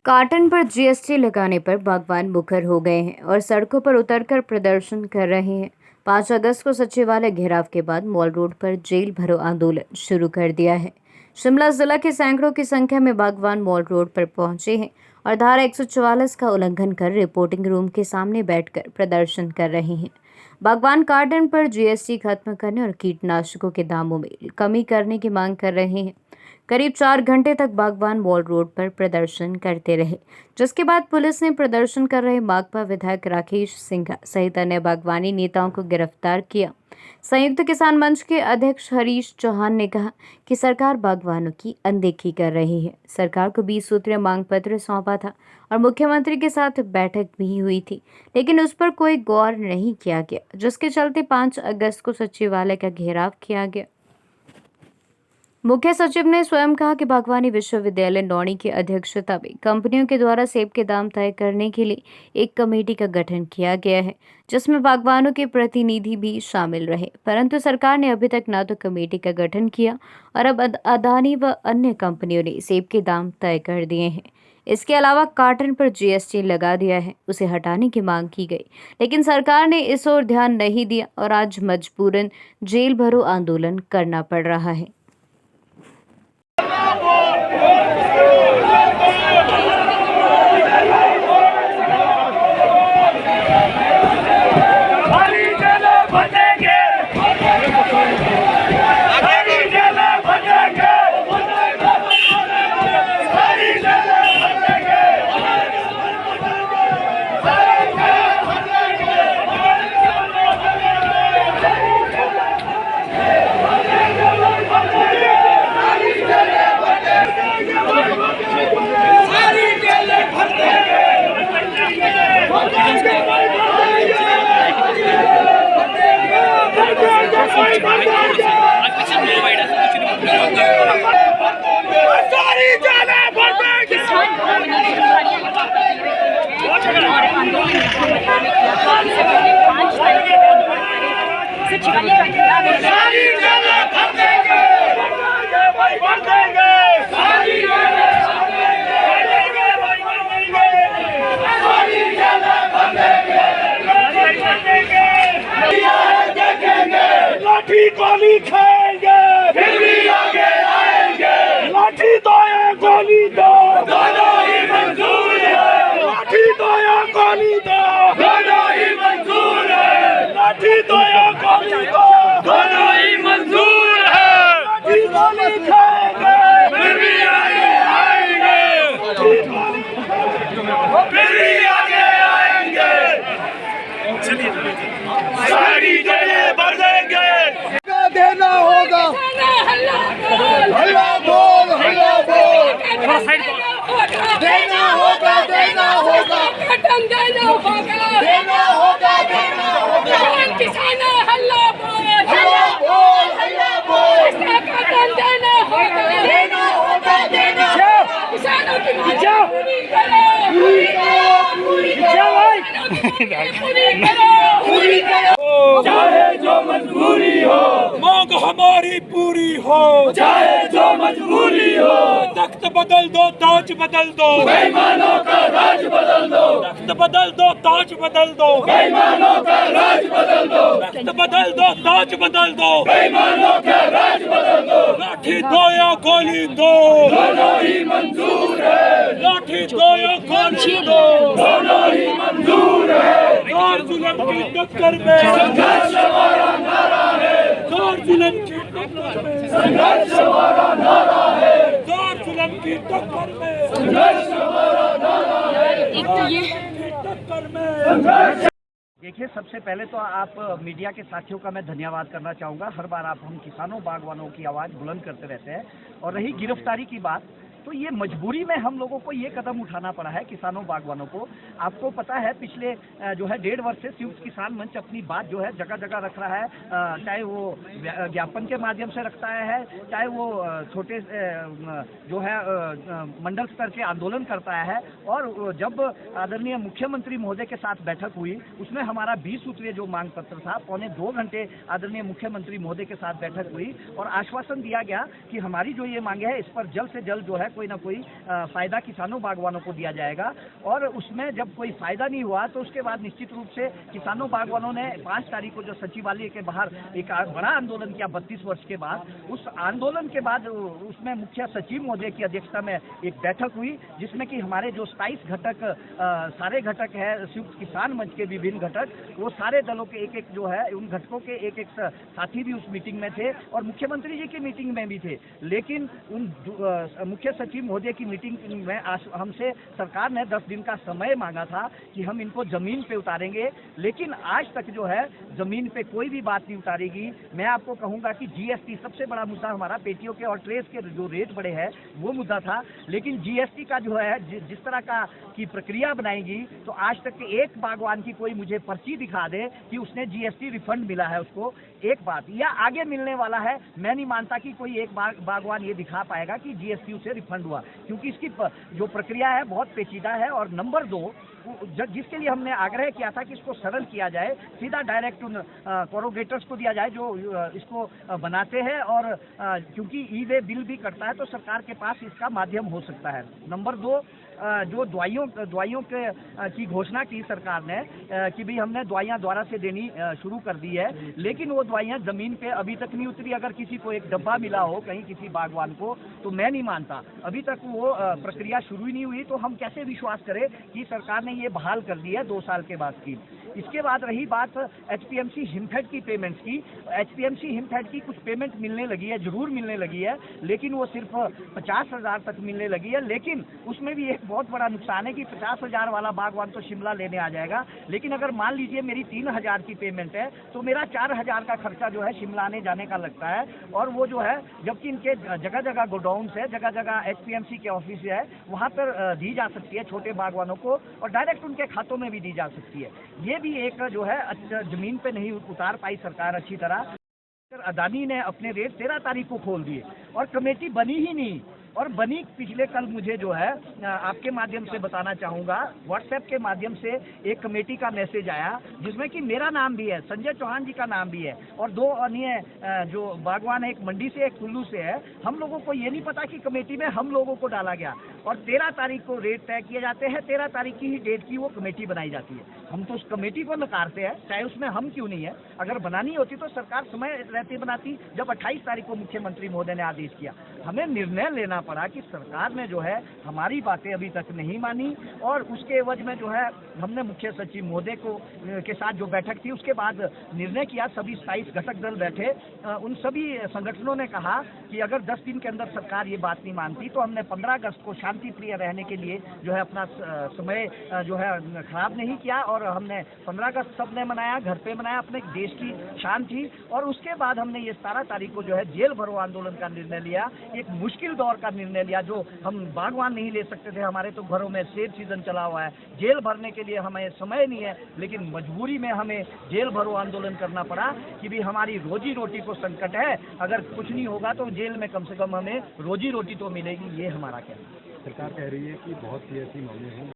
Carton पर GST लगाने पर बागवान मुखर हो गए हैं और सड़कों पर उतरकर प्रदर्शन कर रहे हैं। 5 अगस्त को सचिवालय घेराव के बाद मॉल रोड पर जेल भरो आंदोलन शुरू कर दिया है। शिमला जिला के सैकड़ों की संख्या में बागवान मॉल रोड पर पहुंचे हैं और धारा 144 का उल्लंघन कर रिपोर्टिंग रूम के सामने बैठकर प्रदर्शन कर रहे हैं। बागवान कार्टन पर जीएसटी खत्म करने और कीटनाशकों के दामों में कमी करने की मांग कर रहे हैं। करीब 4 घंटे तक बागवान मॉल रोड पर प्रदर्शन करते रहे, जिसके बाद पुलिस ने प्रदर्शन कर रहे माकपा विधायक राकेश सिंघा सहित अन्य बागवानी नेताओं को गिरफ्तार किया। संयुक्त किसान मंच के अध्यक्ष हरीश चौहान ने कहा कि सरकार बागवानों की अनदेखी कर रही है। सरकार को 20 सूत्रीय मांग पत्र सौंपा था और मुख्यमंत्री के साथ बैठक भी हुई थी, लेकिन उस पर कोई गौर नहीं किया गया, जिसके चलते 5 अगस्त को सचिवालय का घेराव किया गया। मुख्य सचिव ने स्वयं कहा कि बागवानी विश्वविद्यालय नौणी की अध्यक्षता में कंपनियों के द्वारा सेब के दाम तय करने के लिए एक कमेटी का गठन किया गया है, जिसमें बागवानों के प्रतिनिधि भी शामिल रहे, परंतु सरकार ने अभी तक न तो कमेटी का गठन किया और अब अदानी व अन्य कंपनियों ने सेब के दाम तय कर दिए हैं। इसके अलावा कार्टन पर जीएसटी लगा दिया है, उसे हटाने की मांग की गई, लेकिन सरकार ने इस ओर ध्यान नहीं दिया और आज मजबूरन जेल भरो आंदोलन करना पड़ रहा है। लाठी गोली खाएंगे फिर भी आगे आएंगे। लाठी दो या गोली दो, दोनों ही मंजूर है। लाठी दो या गोली दो, दोनों ही मंजूर है। लाठी दो या गोली दो, दोनों ही मंजूर है। लाठी गोली खाएंगे फिर भी आगे आएंगे। फिर भी आगे आएंगे। सारी जगह भर देंगे। देना होगा हल्ला बोल हल्ला बोल देना होगा देना होगा देना होगा देना होगा देना होगा किसानों हल्ला बोल हल्ला बोल हल्ला बोल देना होगा देना होगा देना किसानों की मांग पूरी करो पूरी करो पूरी करो पूरी करो चाहे जो मजबूरी हो मांग हमारी पूरी हो। चाहे जो मजबूरी हो तख्त बदल दो ताज बदल दो, बेईमानों का राज बदल दो। तख्त बदल दो ताज बदल दो, बेईमानों का राज बदल दो। तख्त बदल दो ताज बदल दो, बेईमानों का राज बदल दो। लाठी दो या गोली दो, दोनों ही मंजूर है। लाठी दो या गोली दो, दोनों ही मंजूर है। जोर जुल्म की टक्कर में संघर्ष हमारा नारा है। जोर जुल्म की टक्कर में संघर्ष हमारा नारा है। जोर जुल्म की टक्कर में संघर्ष हमारा नारा है। एक तो ये टक्कर में संघर्ष। देखिए, सबसे पहले तो आप मीडिया के साथियों का मैं धन्यवाद करना चाहूँगा। हर बार आप हम किसानों बागवानों की आवाज़ बुलंद करते रहते हैं। और रही गिरफ्तारी की बात, तो ये मजबूरी में हम लोगों को ये कदम उठाना पड़ा है किसानों बागवानों को। आपको पता है पिछले जो है 1.5 वर्ष से संयुक्त किसान मंच अपनी बात जो है जगह जगह रख रहा है, चाहे वो ज्ञापन के माध्यम से रखता है, चाहे वो छोटे जो है मंडल स्तर के आंदोलन करता है। और जब आदरणीय मुख्यमंत्री महोदय के साथ बैठक हुई, उसमें हमारा 20 सूत्रीय जो मांग पत्र था, 2.25 घंटे आदरणीय मुख्यमंत्री महोदय के साथ बैठक हुई और आश्वासन दिया गया कि हमारी जो ये मांगे है इस पर जल्द से जल्द जो है कोई ना कोई फायदा किसानों बागवानों को दिया जाएगा। और उसमें जब कोई फायदा नहीं हुआ तो उसके बाद निश्चित रूप से किसानों बागवानों ने 5 तारीख को जो सचिवालय के बाहर एक बड़ा आंदोलन किया 32 वर्ष के बाद, उस आंदोलन के बाद उसमें मुख्य सचिव महोदय की अध्यक्षता में एक बैठक हुई जिसमें कि हमारे जो 27 घटक सारे घटक है, संयुक्त किसान मंच के विभिन्न घटक, वो सारे दलों के एक जो है उन घटकों के एक साथी भी उस मीटिंग में थे और मुख्यमंत्री जी की मीटिंग में भी थे। लेकिन उन मुख्य सचिव महोदय की मीटिंग में हमसे सरकार ने 10 दिन का समय मांगा था कि हम इनको जमीन पे उतारेंगे, लेकिन आज तक जो है जमीन पे कोई भी बात नहीं उतारेगी। मैं आपको कहूंगा कि जीएसटी सबसे बड़ा मुद्दा हमारा पेटियों के और ट्रेस के जो रेट बढ़े हैं वो मुद्दा था, लेकिन जीएसटी का जो है जिस तरह का की प्रक्रिया बनाएगी तो आज तक के एक बागवान की कोई मुझे पर्ची दिखा दे कि उसने जीएसटी रिफंड मिला है उसको, एक बात, या आगे मिलने वाला है। मैं नहीं मानता कि कोई एक बागवान ये दिखा पाएगा कि जीएसटी उसे रिफंड हुआ, क्योंकि इसकी जो प्रक्रिया है बहुत पेचीदा है। और नंबर 2, जिसके लिए हमने आग्रह किया था कि इसको सरल किया जाए, सीधा डायरेक्ट उन कोरोगेटर्स को दिया जाए जो इसको बनाते हैं, और क्योंकि ई वे बिल भी करता है तो सरकार के पास इसका माध्यम हो सकता है। नंबर 2, जो दवाइयों की घोषणा की सरकार ने कि भी हमने दवाइयाँ द्वारा से देनी शुरू कर दी है, लेकिन वो दवाइयाँ जमीन पे अभी तक नहीं उतरी। अगर किसी को एक डब्बा मिला हो कहीं किसी बागवान को, तो मैं नहीं मानता अभी तक वो प्रक्रिया शुरू ही नहीं हुई, तो हम कैसे विश्वास करें कि सरकार ने ये बहाल कर दी है 2 साल के बाद की। इसके बाद रही बात एचपीएमसी हिमफेड की पेमेंट्स की, एचपीएमसी हिमफेड की कुछ पेमेंट मिलने लगी है, जरूर मिलने लगी है, लेकिन वो सिर्फ 50,000 तक मिलने लगी है। लेकिन उसमें भी एक बहुत बड़ा नुकसान है कि 50,000 वाला बागवान तो शिमला लेने आ जाएगा, लेकिन अगर मान लीजिए मेरी 3,000 की पेमेंट है तो मेरा 4,000 का खर्चा जो है शिमला आने जाने का लगता है। और वो जो है, जबकि इनके जगह जगह गोडाउन्स है, जगह जगह एचपीएमसी के ऑफिस है, वहाँ पर दी जा सकती है छोटे बागवानों को और डायरेक्ट उनके खातों में भी दी जा सकती है। ये भी एक जो है जमीन पे नहीं उतार पाई सरकार अच्छी तरह। अदानी ने अपने रेट 13 तारीख को खोल दिए और कमेटी बनी ही नहीं, और बनी पिछले कल मुझे जो है आपके माध्यम से बताना चाहूँगा, व्हाट्सएप के माध्यम से एक कमेटी का मैसेज आया जिसमें कि मेरा नाम भी है, संजय चौहान जी का नाम भी है, और 2 अन्य जो बागवान है, एक मंडी से एक कुल्लू से है। हम लोगों को ये नहीं पता कि कमेटी में हम लोगों को डाला गया, और 13 तारीख को रेट तय किए जाते हैं, 13 तारीख की ही डेट की वो कमेटी बनाई जाती है। हम तो उस कमेटी को नकारते हैं, चाहे उसमें हम क्यों नहीं है। अगर बनानी होती तो सरकार समय रहती बनाती, जब 28 तारीख को मुख्यमंत्री महोदय ने आदेश किया। हमें निर्णय लेना पड़ा कि सरकार ने जो है हमारी बातें अभी तक नहीं मानी, और उसके एवज में जो है हमने मुख्य सचिव महोदय के साथ जो बैठक थी उसके बाद निर्णय किया, सभी 27 घटक दल बैठे, उन सभी संगठनों ने कहा कि अगर 10 दिन के अंदर सरकार ये बात नहीं मानती तो हमने 15 अगस्त को शांति प्रिय रहने के लिए जो है अपना समय जो है खराब नहीं किया, और हमने 15 अगस्त सबने मनाया, घर पे मनाया, अपने देश की शान थी। और उसके बाद हमने ये 17 तारीख को जो है जेल भरो आंदोलन का निर्णय लिया, एक मुश्किल दौर का निर्णय लिया जो हम बागवान नहीं ले सकते थे। हमारे तो घरों में सेब सीजन चला हुआ है, जेल भरने के लिए हमें समय नहीं है, लेकिन मजबूरी में हमें जेल भरो आंदोलन करना पड़ा कि भी हमारी रोजी रोटी को संकट है, अगर कुछ नहीं होगा तो जेल में कम से कम हमें रोजी रोटी तो मिलेगी। ये हमारा कहना है। सरकार कह रही है कि बहुत सी ऐसी मामले हैं